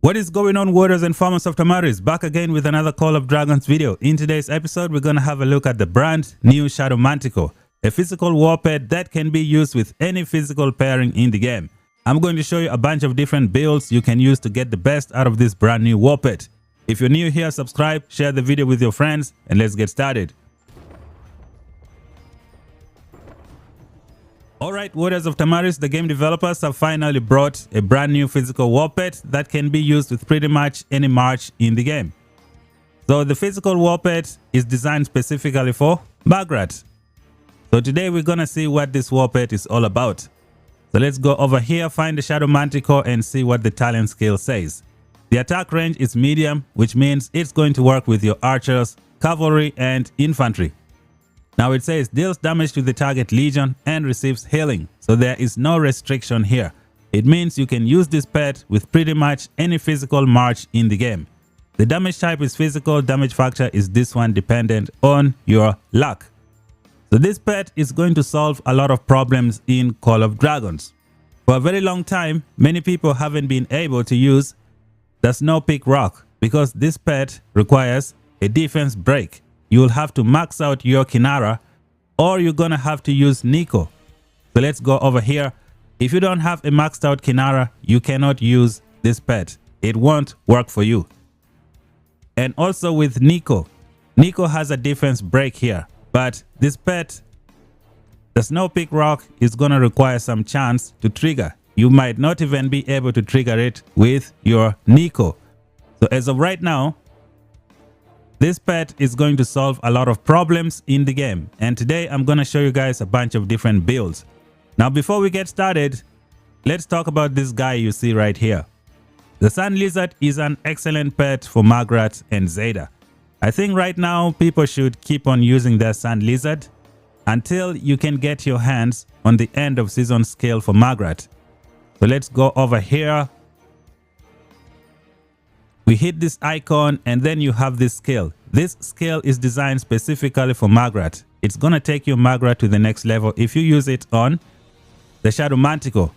What is going on, warriors and farmers of Tamaris? Back again with another Call of Dragons video. In today's episode, we're going to have a look at the brand new Shadow Manticore, a physical war pet that can be used with any physical pairing in the game. I'm going to show you a bunch of different builds you can use to get the best out of this brand new war pet. If you're new here, subscribe, share the video with your friends, and let's get started. Alright, warriors of Tamaris, the game developers have finally brought a brand new physical war pet that can be used with pretty much any march in the game. So the physical war pet is designed specifically for MAGGRAT. So today we're gonna see what this war pet is all about. So let's go over here, find the Shadow Manticore and see what the talent skill says. The attack range is medium, which means it's going to work with your archers, cavalry and infantry. Now it says deals damage to the target legion and receives healing, so there is no restriction here. It means you can use this pet with pretty much any physical march in the game. The damage type is physical, damage factor is this one dependent on your luck. So this pet is going to solve a lot of problems in Call of Dragons. For a very long time, many people haven't been able to use the Snow Peak Rock because this pet requires a defense break. You'll have to max out your Kinara or you're gonna have to use Nico. So let's go over here. If you don't have a maxed out Kinara, you cannot use this pet. It won't work for you. And also with Nico, Nico has a defense break here, but this pet, the Snow Peak Rock, is gonna require some chance to trigger. You might not even be able to trigger it with your Nico. So as of right now, this pet is going to solve a lot of problems in the game, and today I'm going to show you guys a bunch of different builds. Now before we get started, let's talk about this guy you see right here. The Sun Lizard is an excellent pet for MAGGRAT and Zeta. I think right now people should keep on using their Sun Lizard until you can get your hands on the end of season skill for MAGGRAT. So let's go over here. We hit this icon and then you have this skill. This skill is designed specifically for MAGGRAT. It's going to take your MAGGRAT to the next level if you use it on the Shadow Manticore.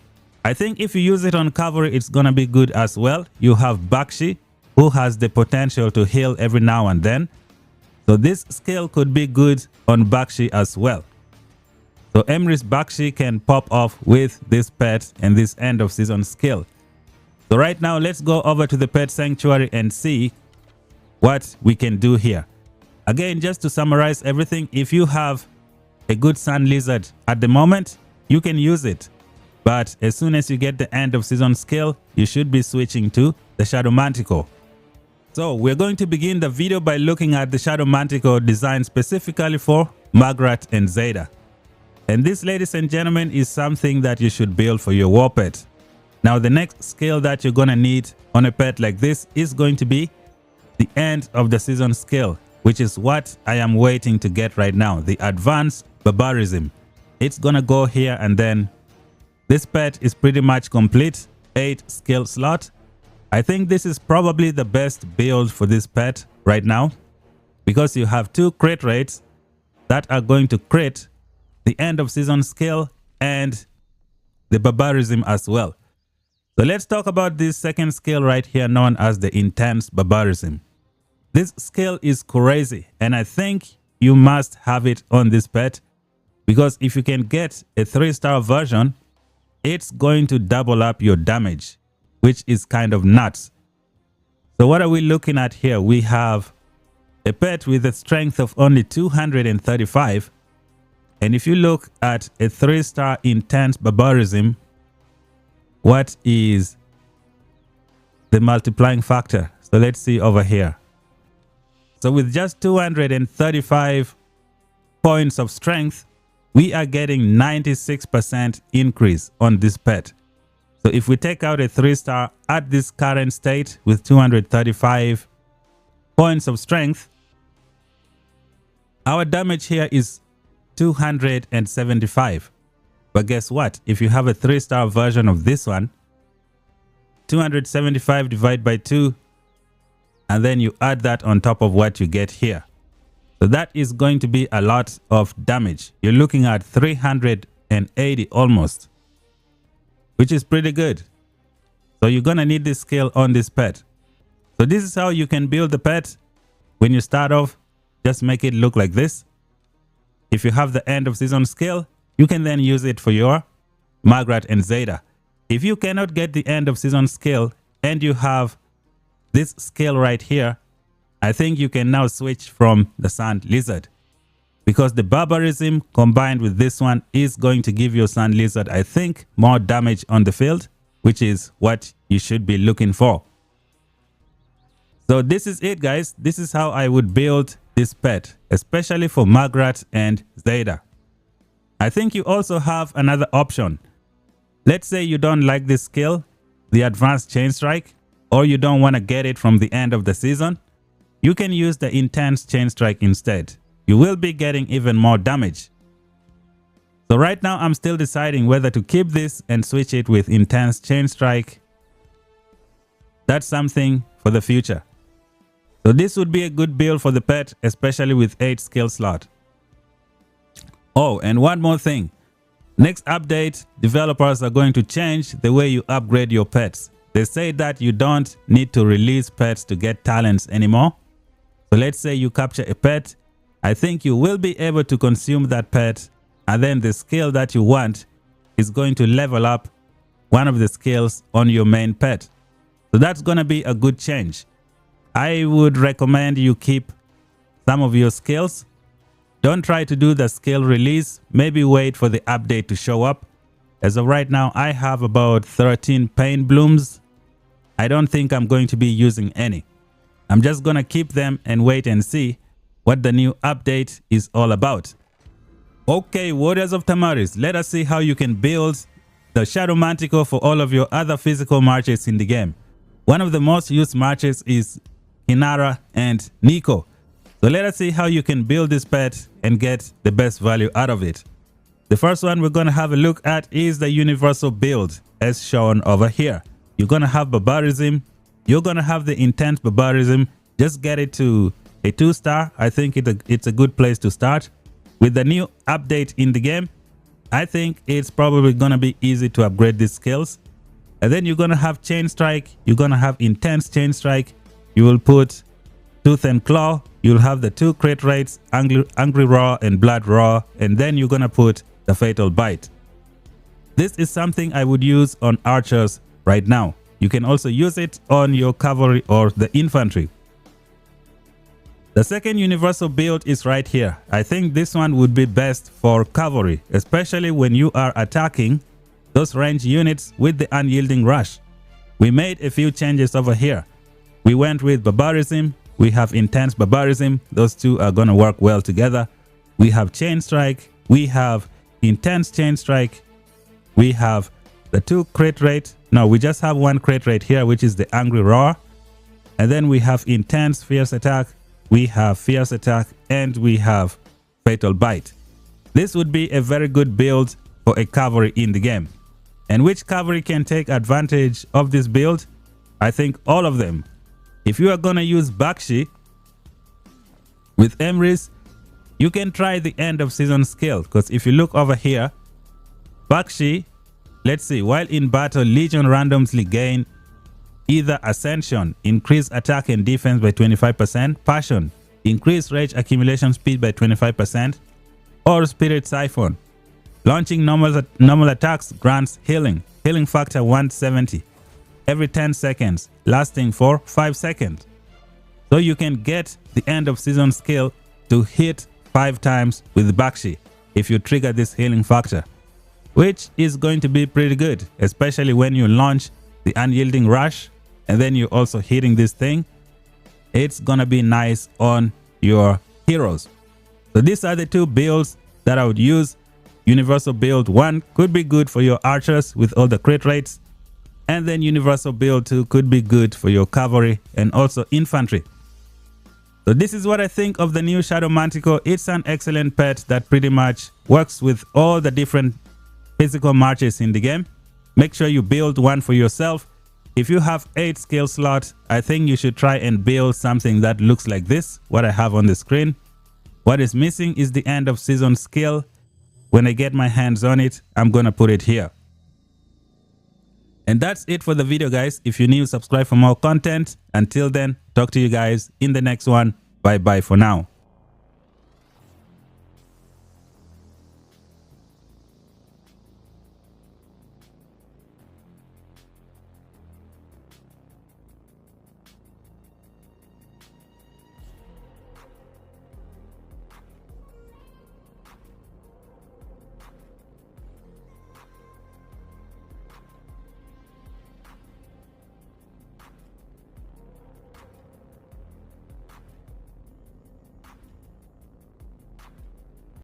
I think if you use it on cavalry, it's going to be good as well. You have Bakshi, who has the potential to heal every now and then. So this skill could be good on Bakshi as well. So Emrys Bakshi can pop off with this pet and this end of season skill. So right now, let's go over to the pet sanctuary and see what we can do here. Again, just to summarize everything, if you have a good Sun Lizard at the moment, you can use it. But as soon as you get the end of season skill, you should be switching to the Shadow Manticore. So we're going to begin the video by looking at the Shadow Manticore designed specifically for MAGGRAT and Zeta. And this, ladies and gentlemen, is something that you should build for your war pet. Now the next skill that you're gonna need on a pet like this is going to be the end of the season skill, which is what I am waiting to get right now, the advanced barbarism. It's gonna go here and then this pet is pretty much complete, 8 skill slot. I think this is probably the best build for this pet right now because you have 2 crit rates that are going to crit the end of season skill and the barbarism as well. So let's talk about this second skill right here known as the intense barbarism. This skill is crazy and I think you must have it on this pet because if you can get a 3-star version, it's going to double up your damage, which is kind of nuts. So what are we looking at here? We have a pet with a strength of only 235, and if you look at a 3-star intense barbarism, what is the multiplying factor? So let's see over here. So with just 235 points of strength, we are getting 96% increase on this pet. So if we take out a 3-star at this current state with 235 points of strength, our damage here is 275. But guess what? If you have a 3-star version of this one, 275 divided by 2, and then you add that on top of what you get here. So that is going to be a lot of damage. You're looking at 380 almost, which is pretty good. So you're going to need this skill on this pet. So this is how you can build the pet. When you start off, just make it look like this. If you have the end of season skill, you can then use it for your Maggrat and Zeta. If you cannot get the end of season skill and you have this skill right here, I think you can now switch from the Sand Lizard. Because the Barbarism combined with this one is going to give your Sand Lizard, I think, more damage on the field, which is what you should be looking for. So this is it, guys. This is how I would build this pet, especially for Maggrat and Zeta. I think you also have another option. Let's say you don't like this skill, the Advanced Chain Strike, or you don't want to get it from the end of the season. You can use the Intense Chain Strike instead. You will be getting even more damage. So right now I'm still deciding whether to keep this and switch it with Intense Chain Strike. That's something for the future. So this would be a good build for the pet, especially with 8 skill slot. Oh, and one more thing. Next update, developers are going to change the way you upgrade your pets. They say that you don't need to release pets to get talents anymore. So let's say you capture a pet. I think you will be able to consume that pet, and then the skill that you want is going to level up one of the skills on your main pet. So that's going to be a good change. I would recommend you keep some of your skills. Don't try to do the skill release. Maybe wait for the update to show up. As of right now, I have about 13 pain blooms. I don't think I'm going to be using any. I'm just going to keep them and wait and see what the new update is all about. Okay, Warriors of Tamaris, let us see how you can build the Shadow Manticore for all of your other physical marches in the game. One of the most used marches is Inara and Nico. So let us see how you can build this pet and get the best value out of it. The first one we're going to have a look at is the universal build as shown over here. You're going to have Barbarism. You're going to have the Intense Barbarism. Just get it to a 2-star. I think it's a good place to start. With the new update in the game, I think it's probably going to be easy to upgrade these skills. And then you're going to have Chain Strike. You're going to have Intense Chain Strike. You will put Tooth and Claw. You'll have the 2 crit rates, Angry Roar and Blood Roar. And then you're going to put the Fatal Bite. This is something I would use on archers right now. You can also use it on your cavalry or the infantry. The second universal build is right here. I think this one would be best for cavalry, especially when you are attacking those range units with the unyielding rush. We made a few changes over here. We went with Barbarism. We have Intense Barbarism. Those two are going to work well together. We have Chain Strike. We have Intense Chain Strike. We have the 2 crit rate. No, we just have 1 crit rate here, which is the Angry Roar. And then we have Intense Fierce Attack. We have Fierce Attack. And we have Fatal Bite. This would be a very good build for a cavalry in the game. And which cavalry can take advantage of this build? I think all of them. If you are going to use Bakshi with Emrys, you can try the end of season skill. Because if you look over here, Bakshi, let's see, while in battle, Legion randomly gain either Ascension, increase attack and defense by 25%, Passion, increase rage accumulation speed by 25%, or Spirit Siphon. Launching normal attacks grants healing factor 170 every 10 seconds, lasting for 5 seconds. So you can get the end of season skill to hit 5 times with Bakshi if you trigger this healing factor, which is going to be pretty good, especially when you launch the unyielding rush and then you're also hitting this thing. It's gonna be nice on your heroes. So these are the 2 builds that I would use. Universal build 1 could be good for your archers with all the crit rates, and then universal build 2 could be good for your cavalry and also infantry. So this is what I think of the new Shadow Manticore. It's an excellent pet that pretty much works with all the different physical marches in the game. Make sure you build one for yourself. If you have 8 skill slots, I think you should try and build something that looks like this, what I have on the screen. What is missing is the end of season skill. When I get my hands on it, I'm going to put it here. And that's it for the video, guys. If you're new, subscribe for more content. Until then, talk to you guys in the next one. Bye bye for now.